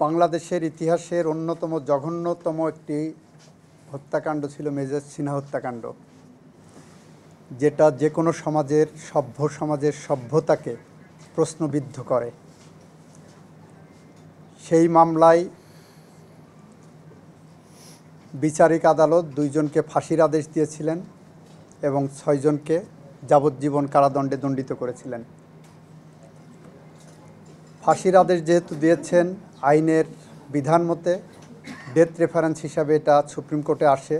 বাংলাদেশের ইতিহাসের অন্যতম জঘন্যতম একটি হত্যাকাণ্ড ছিল মেজর সিনহা হত্যাকাণ্ড, যেটা যে কোনো সমাজের সভ্যতাকে প্রশ্নবিদ্ধ করে। সেই মামলায় বিচারিক আদালত 2 জনকে ফাঁসির আদেশ দিয়েছিলেন এবং 6 জনকে যাবজ্জীবন কারাদণ্ডে দণ্ডিত করেছিলেন। ফাঁসির আদেশ যেহেতু দিয়েছেন, আইনের বিধান মতে ডেথ রেফারেন্স হিসাবে এটা সুপ্রিম কোর্টে আসে।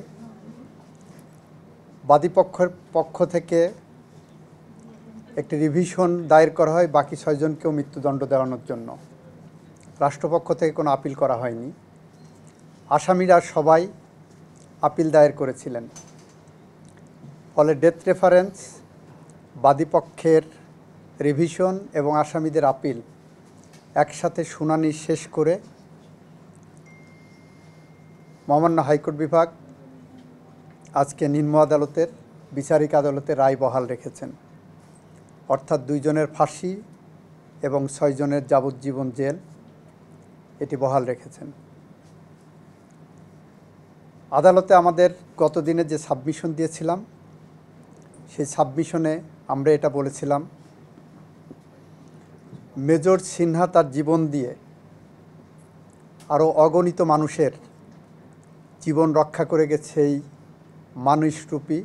বাদীপক্ষের পক্ষ থেকে একটি রিভিশন দায়ের করা হয় বাকি 6 জনকেও মৃত্যুদণ্ড দেওয়ানোর জন্য। রাষ্ট্রপক্ষ থেকে কোনো আপিল করা হয়নি। আসামিরা সবাই আপিল দায়ের করেছিলেন। ফলে ডেথ রেফারেন্স, বাদীপক্ষের রিভিশন এবং আসামিদের আপিল একসাথে শুনানি শেষ করে মহামান্য হাইকোর্ট বিভাগ আজকে নিম্ন আদালতের বিচারিক আদালতে রায় বহাল রেখেছেন। অর্থাৎ 2 জনের ফাঁসি এবং 6 জনের যাবজ্জীবন জেল এটি বহাল রেখেছেন। আদালতে আমাদের গতদিনে যে সাবমিশন দিয়েছিলাম, সেই সাবমিশনে আমরা এটা বলেছিলাম, মেজর সিনহা তার জীবন দিয়ে আরও অগণিত মানুষের জীবন রক্ষা করে গেছে এই মানুষরূপী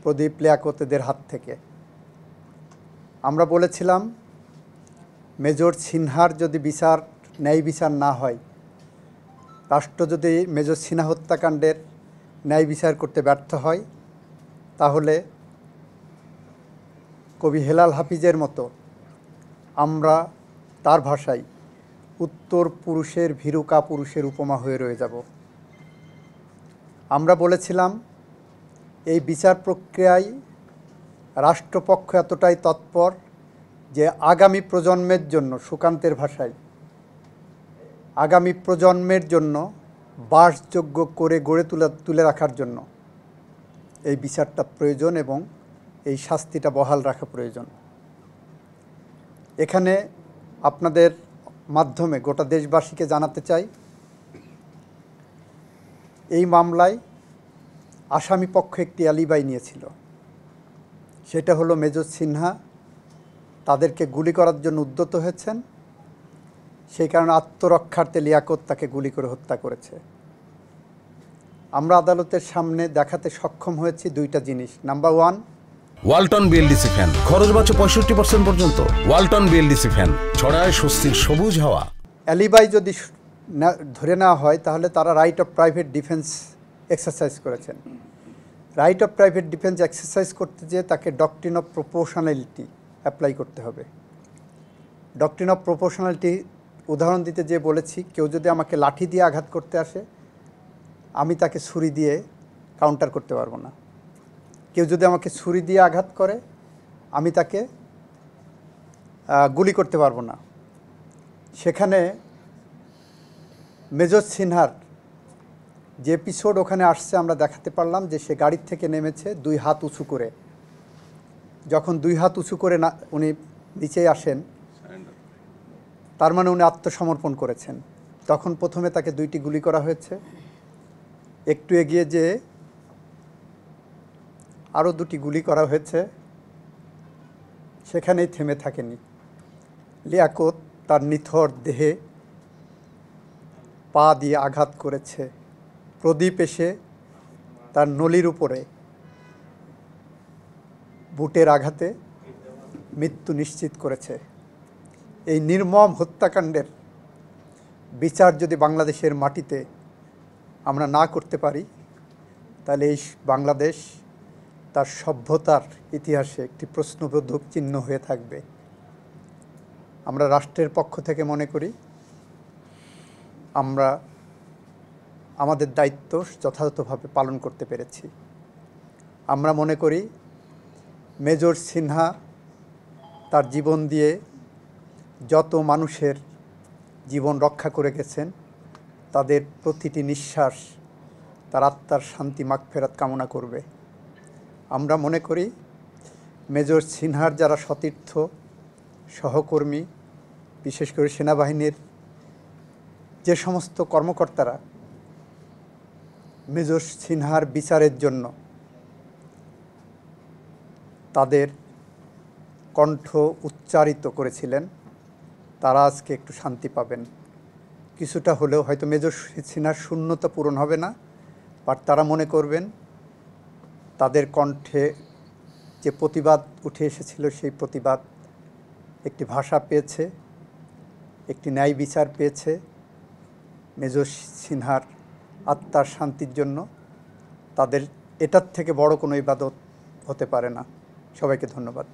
প্রদীপ লিয়াকতদের হাত থেকে। আমরা বলেছিলাম, মেজর সিনহার যদি ন্যায় বিচার না হয়, রাষ্ট্র যদি মেজর সিনহা হত্যাকাণ্ডের ন্যায় বিচার করতে ব্যর্থ হয়, তাহলে কবি হেলাল হাফিজের মতো আমরা তার ভাষায় উত্তর পুরুষের ভীরুকা পুরুষের উপমা হয়ে রয়ে যাব। আমরা বলেছিলাম, এই বিচার প্রক্রিয়ায় রাষ্ট্রপক্ষ এতটাই তৎপর যে আগামী প্রজন্মের জন্য, সুকান্তের ভাষায় আগামী প্রজন্মের জন্য বাসযোগ্য করে গড়ে তুলে রাখার জন্য এই বিচারটা প্রয়োজন এবং এই শাস্তিটা বহাল রাখা প্রয়োজন। এখানে আপনাদের মাধ্যমে গোটা দেশবাসীকে জানাতে চাই, এই মামলায় আসামি পক্ষ একটি অ্যালিবাই নিয়েছিল। সেটা হলো মেজর সিনহা তাদেরকে গুলি করার জন্য উদ্যত হয়েছেন, সেই কারণে আত্মরক্ষার্থে লিয়াকত তাকে গুলি করে হত্যা করেছে। আমরা আদালতের সামনে দেখাতে সক্ষম হয়েছি 2টা জিনিস। নাম্বার 1, ওয়ালটন বিএলডিসি ফ্যান, খরচ বাঁচে 65% পর্যন্ত। ওয়ালটন বিএলডিসি ফ্যান ছড়ায় স্বস্তির সবুজ হাওয়া। অ্যালিবাই যদি ধরে নেওয়া হয়, তাহলে তারা right of private defence exercise করেছেন। Right of private defence exercise করতে যেয়ে তাকে ডক্ট্রিন অফ প্রপোর্শনালিটি অ্যাপ্লাই করতে হবে। ডক্ট্রিন অফ প্রপোর্শনালিটি উদাহরণ দিতে যেয়ে বলেছি, কেউ যদি আমাকে লাঠি দিয়ে আঘাত করতে আসে, আমি তাকে ছুরি দিয়ে কাউন্টার করতে পারবো না। কেউ যদি আমাকে ছুরি দিয়ে আঘাত করে, আমি তাকে গুলি করতে পারবো না। সেখানে মেজর সিনহার যে এপিসোড ওখানে আসছে, আমরা দেখাতে পারলাম যে সে গাড়ির থেকে নেমেছে 2 হাত উঁচু করে। যখন 2 হাত উঁচু করে উনি নিচে আসেন, তার মানে উনি আত্মসমর্পণ করেছেন। তখন প্রথমে তাকে 2টি গুলি করা হয়েছে, একটু এগিয়ে যেয়ে আরও 2টি গুলি করা হয়েছে, সেখানেই থেমে থাকেনি। লিয়াকত তার নিথর দেহে পা দিয়ে আঘাত করেছে। প্রদীপ এসে তার নলির উপরে বুটের আঘাতে মৃত্যু নিশ্চিত করেছে। এই নির্মম হত্যাকাণ্ডের বিচার যদি বাংলাদেশের মাটিতে আমরা না করতে পারি, তাহলে এই বাংলাদেশ তার সভ্যতার ইতিহাসে একটি প্রশ্নবোধক চিহ্ন হয়ে থাকবে। আমরা রাষ্ট্রের পক্ষ থেকে মনে করি আমরা আমাদের দায়িত্ব যথাযথভাবে পালন করতে পেরেছি। আমরা মনে করি মেজর সিনহা তার জীবন দিয়ে যত মানুষের জীবন রক্ষা করে গেছেন, তাদের প্রতিটি নিঃশ্বাস তার আত্মার শান্তি মাগফিরাত কামনা করবে। আমরা মনে করি মেজর সিনহার যারা সতীর্থ সহকর্মী, বিশেষ করে সেনাবাহিনীর যে সমস্ত কর্মকর্তারা মেজর সিনহার বিচারের জন্য তাদের কণ্ঠ উচ্চারিত করেছিলেন, তারা আজকে একটু শান্তি পাবেন। কিছুটা হলেও হয়তো মেজর সিনহার শূন্যতা পূরণ হবে না, বাট তারা মনে করবেন তাদের কণ্ঠে যে প্রতিবাদ উঠে এসেছিল সেই প্রতিবাদ একটি ভাষা পেয়েছে, একটি ন্যায় বিচার পেয়েছে। মেজর সিনহার আত্মার শান্তির জন্য তাদের এটার থেকে বড় কোনো ইবাদত হতে পারে না। সবাইকে ধন্যবাদ।